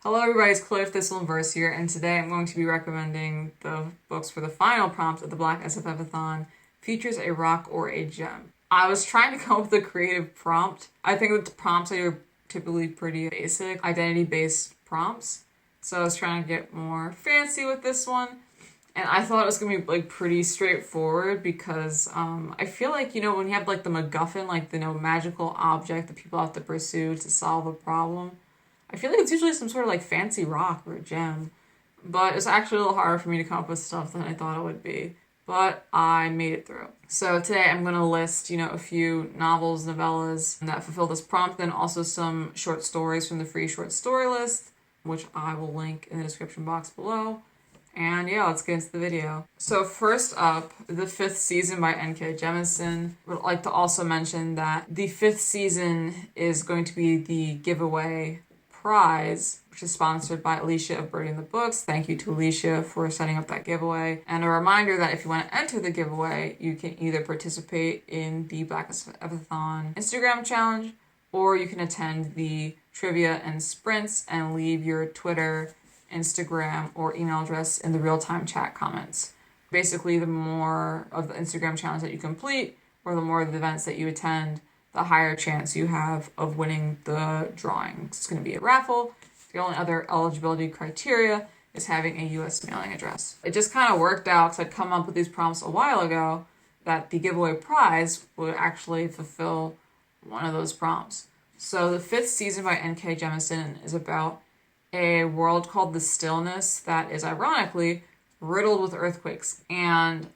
Hello everybody, it's Chloe of Thistle and Verse here, and today I'm going to be recommending the books for the final prompt of the Black SFFathon, features a rock or a gem. I was trying to come up with a creative prompt. I think the prompts are typically pretty basic, identity-based prompts, so I was trying to get more fancy with this one. And I thought it was gonna be like pretty straightforward because I feel like when you have like the MacGuffin, like the magical object that people have to pursue to solve a problem, I feel like it's usually some sort of like fancy rock or gem. But it's actually a little harder for me to come up with stuff than I thought it would be. But I made it through. So today I'm gonna list a few novels, novellas that fulfill this prompt, then also some short stories from the free short story list, which I will link in the description box below. And yeah, let's get into the video. So first up, the 5th season by NK Jemisin. Would like to also mention that the 5th season is going to be the giveaway prize, which is sponsored by Alicia of Birdie in the Books. Thank you to Alicia for setting up that giveaway. And a reminder that if you want to enter the giveaway, you can either participate in the Blackoweenathon Instagram challenge, or you can attend the trivia and sprints and leave your Twitter, Instagram, or email address in the real-time chat comments. Basically, the more of the Instagram challenge that you complete, or the more of the events that you attend, the higher chance you have of winning the drawing. It's going to be a raffle. The only other eligibility criteria is having a U.S. mailing address. It just kind of worked out because I'd come up with these prompts a while ago that the giveaway prize would actually fulfill one of those prompts. So the 5th season by NK Jemisin is about a world called the Stillness that is ironically riddled with earthquakes, and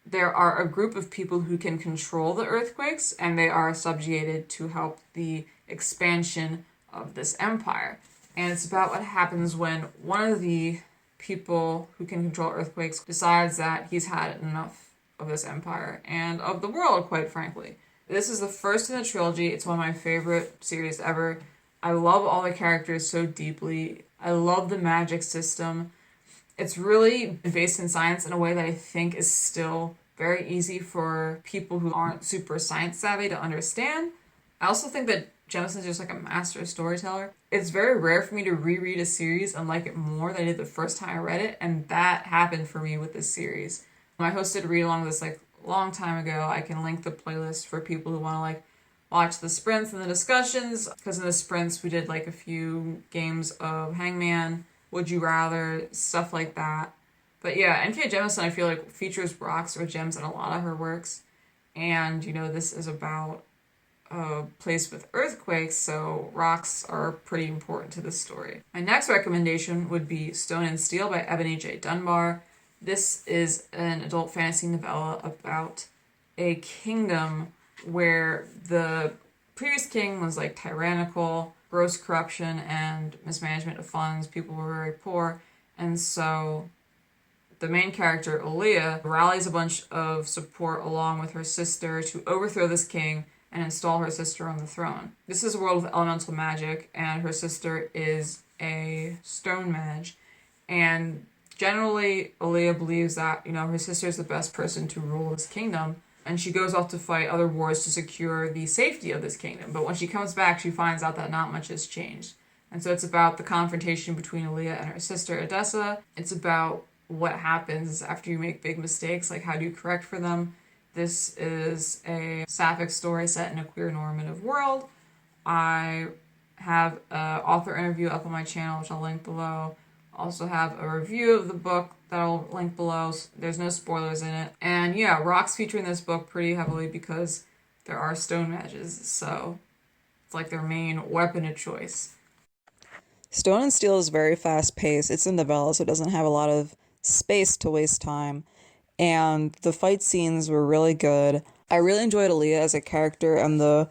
there are a group of people who can control the earthquakes, and they are subjugated to help the expansion of this empire. And it's about what happens when one of the people who can control earthquakes decides that he's had enough of this empire and of the world, quite frankly. This is the first in the trilogy. It's one of my favorite series ever. I love all the characters so deeply. I love the magic system. It's really based in science in a way that I think is still very easy for people who aren't super science savvy to understand. I also think that Jemisin is just like a master storyteller. It's very rare for me to reread a series and like it more than I did the first time I read it, and that happened for me with this series. I hosted a read along this like long time ago. I can link the playlist for people who want to like watch the sprints and the discussions, because in the sprints we did like a few games of Hangman, Would You Rather, stuff like that. But yeah, NK Jemisin I feel like features rocks or gems in a lot of her works, and this is about a place with earthquakes, so rocks are pretty important to this story. My next recommendation would be Stone and Steel by Ebony J. Dunbar. This is an adult fantasy novella about a kingdom where the previous king was like tyrannical, gross corruption and mismanagement of funds. People were very poor, and so the main character, Aaliyah, rallies a bunch of support along with her sister to overthrow this king and install her sister on the throne. This is a world with elemental magic, and her sister is a stone mage, and generally Aaliyah believes that her sister is the best person to rule this kingdom, and she goes off to fight other wars to secure the safety of this kingdom. But when she comes back, she finds out that not much has changed. And so it's about the confrontation between Aaliyah and her sister, Odessa. It's about what happens after you make big mistakes, like how do you correct for them. This is a sapphic story set in a queer normative world. I have an author interview up on my channel, which I'll link below. Also have a review of the book that I'll link below. There's no spoilers in it. And yeah, rocks feature in this book pretty heavily because there are stone mages, so it's like their main weapon of choice. Stone and Steel is very fast paced. It's a novella, so it doesn't have a lot of space to waste time. And the fight scenes were really good. I really enjoyed Aaliyah as a character and the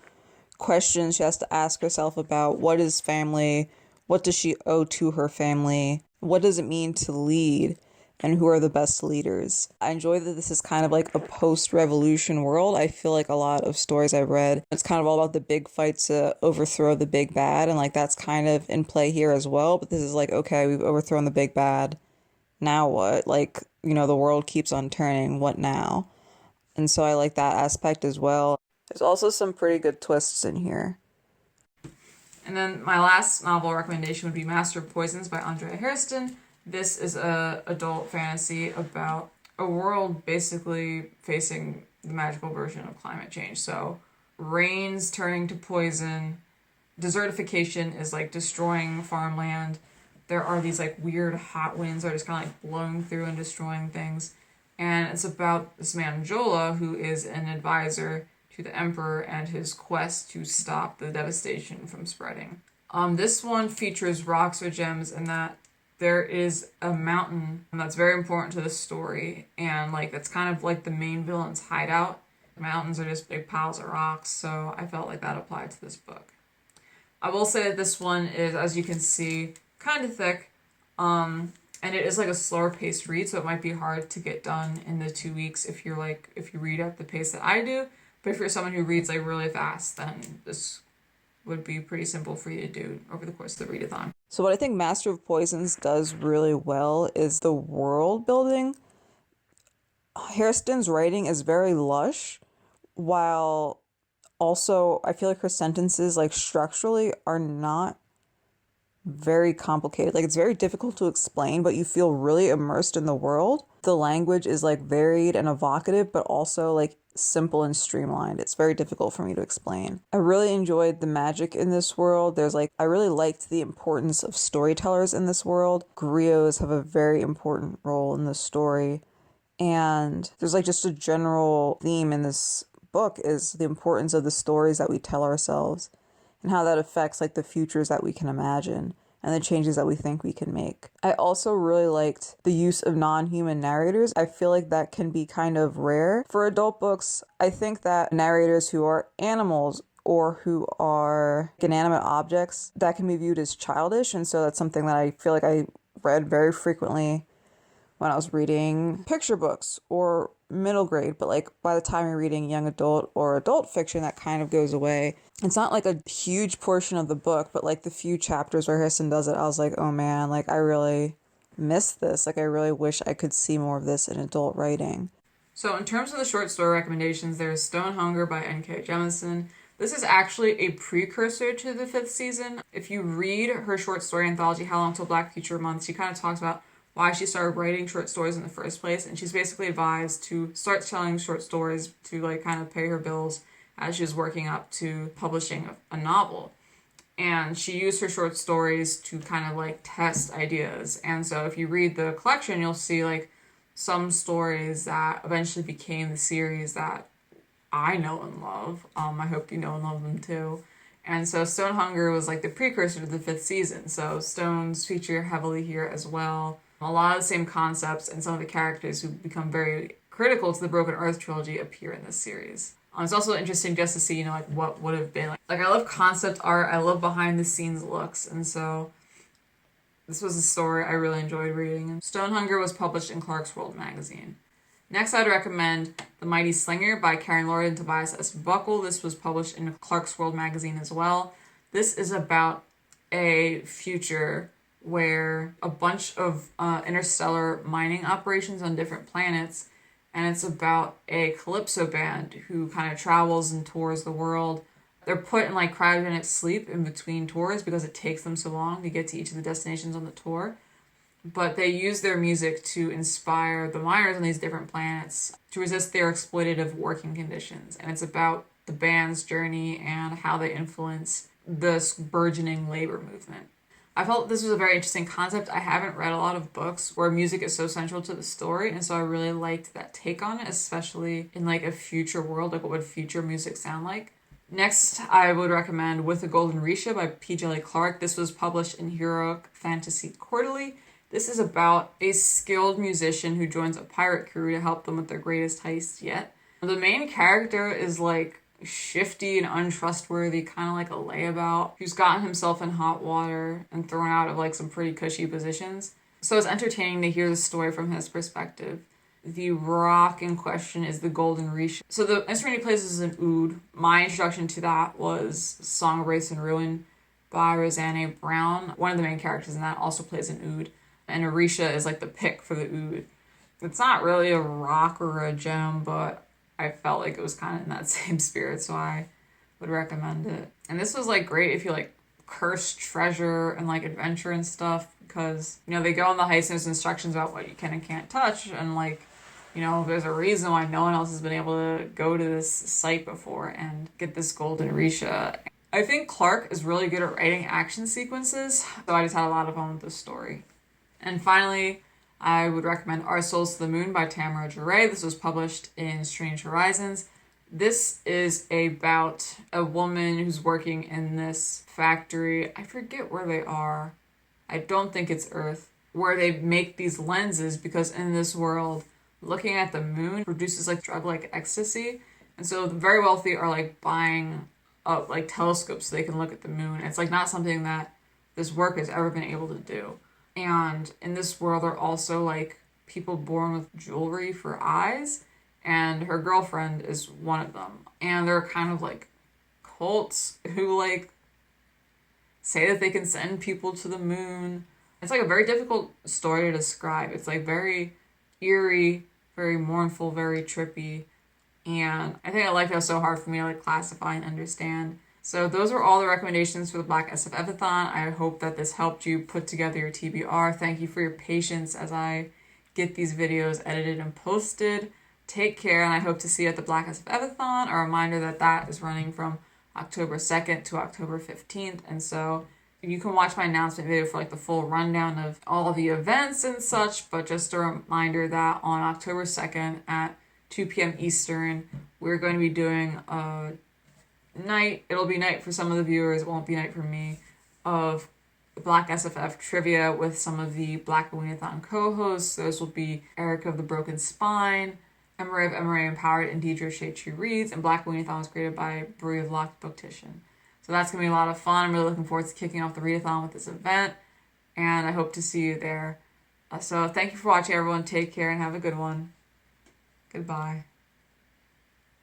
questions she has to ask herself about what is family, what does she owe to her family, what does it mean to lead, and who are the best leaders. I enjoy that this is kind of like a post-revolution world. I feel like a lot of stories I've read, it's kind of all about the big fights to overthrow the big bad, and like that's kind of in play here as well. But this is like, okay, we've overthrown the big bad. Now what? Like, the world keeps on turning. What now? And so I like that aspect as well. There's also some pretty good twists in here. And then my last novel recommendation would be Master of Poisons by Andrea Hairston. This is a adult fantasy about a world basically facing the magical version of climate change. So rain's turning to poison, desertification is like destroying farmland. There are these like weird hot winds that are just kind of like blowing through and destroying things. And it's about this man Jola, who is an advisor to the emperor and his quest to stop the devastation from spreading. This one features rocks or gems in that there is a mountain that's very important to the story, and like that's kind of like the main villain's hideout. Mountains are just big piles of rocks, so I felt like that applied to this book. I will say that this one is, as you can see, kind of thick, and it is like a slower paced read, so it might be hard to get done in the 2 weeks if you read at the pace that I do. But if you're someone who reads like really fast, then this would be pretty simple for you to do over the course of the readathon. So what I think Master of Poisons does really well is the world building. Hairston's writing is very lush, while also I feel like her sentences, like structurally, are not very complicated. Like, it's very difficult to explain, but you feel really immersed in the world. The language is like varied and evocative, but also like simple and streamlined. It's very difficult for me to explain. I really enjoyed the magic in this world. I really liked the importance of storytellers in this world. Griots have a very important role in the story. And there's like just a general theme in this book is the importance of the stories that we tell ourselves and how that affects like the futures that we can imagine and the changes that we think we can make. I also really liked the use of non-human narrators. I feel like that can be kind of rare for adult books. I think that narrators who are animals or who are inanimate objects, that can be viewed as childish, and so that's something that I feel like I read very frequently when I was reading picture books or middle grade, but like by the time you're reading young adult or adult fiction, that kind of goes away. It's not like a huge portion of the book, but like the few chapters where Hairston does it, I was like, oh man, like I really missed this. Like I really wish I could see more of this in adult writing. So in terms of the short story recommendations, there's Stone Hunger by NK Jemisin. This is actually a precursor to the 5th season. If you read her short story anthology, How Long Till Black Future Month, she kind of talks about why she started writing short stories in the first place, and she's basically advised to start telling short stories to like kind of pay her bills as she was working up to publishing a novel. And she used her short stories to kind of like test ideas. And so if you read the collection, you'll see like some stories that eventually became the series that I know and love. I hope you know and love them too. And so Stone Hunger was like the precursor to the 5th season. So stones feature heavily here as well. A lot of the same concepts and some of the characters who become very critical to the Broken Earth trilogy appear in this series. It's also interesting just to see, like what would have been. Like I love concept art, I love behind the scenes looks, and so this was a story I really enjoyed reading. Stone Hunger was published in Clarkesworld magazine. Next, I'd recommend The Mighty Slinger by Karen Lord and Tobias S. Buckle. This was published in Clarkesworld magazine as well. This is about a future where a bunch of interstellar mining operations on different planets, and it's about a calypso band who kind of travels and tours the world. They're put in like cryogenic sleep in between tours because it takes them so long to get to each of the destinations on the tour. But they use their music to inspire the miners on these different planets to resist their exploitative working conditions. And it's about the band's journey and how they influence this burgeoning labor movement. I felt this was a very interesting concept. I haven't read a lot of books where music is so central to the story, and so I really liked that take on it, especially in like a future world, like what would future music sound like. Next, I would recommend With a Golden Reship by P. Jelly Clark. This was published in Heroic Fantasy Quarterly. This is about a skilled musician who joins a pirate crew to help them with their greatest heist yet. The main character is like shifty and untrustworthy, kind of like a layabout, who's gotten himself in hot water and thrown out of like some pretty cushy positions. So it's entertaining to hear the story from his perspective. The rock in question is the Golden Reship. So the instrument he plays is an oud. My introduction to that was Song of Wraiths and Ruin by Rosanne Brown. One of the main characters in that also plays an oud. And Orisha is like the pick for the oud. It's not really a rock or a gem, but I felt like it was kind of in that same spirit, so I would recommend it. And this was like great if you like cursed treasure and like adventure and stuff, because you know they go on the heist and there's instructions about what you can and can't touch, and like you know there's a reason why no one else has been able to go to this site before and get this golden Risha. I think Clark is really good at writing action sequences, so I just had a lot of fun with this story. And finally, I would recommend Our Souls to the Moon by Tamara Jarre. This was published in Strange Horizons. This is about a woman who's working in this factory. I forget where they are. I don't think it's Earth, where they make these lenses because in this world, looking at the moon produces like drug-like ecstasy. And so the very wealthy are like buying up like telescopes so they can look at the moon. It's like not something that this work has ever been able to do. And in this world are also like people born with jewelry for eyes, and her girlfriend is one of them. And they're kind of like cults who like say that they can send people to the moon. It's like a very difficult story to describe. It's like very eerie, very mournful, very trippy. And I think I like that so hard for me to like classify and understand. So those are all the recommendations for the Black SFFathon. I hope that this helped you put together your TBR. Thank you for your patience as I get these videos edited and posted. Take care, and I hope to see you at the Black SFFathon. A reminder that that is running from October 2nd to October 15th. And so you can watch my announcement video for like the full rundown of all the events and such. But just a reminder that on October 2nd at 2 p.m. Eastern, we're going to be doing a night, it'll be night for some of the viewers, it won't be night for me, of Black SFF trivia with some of the Blackoweenathon co-hosts. Those will be Erica of the Broken Spine, Emery of Emery Empowered, and Deidre Shade Tree Reads, and Blackoweenathon was created by Brie of Locked Booktition. So that's going to be a lot of fun. I'm really looking forward to kicking off the readathon with this event, and I hope to see you there. So thank you for watching, everyone. Take care and have a good one. Goodbye.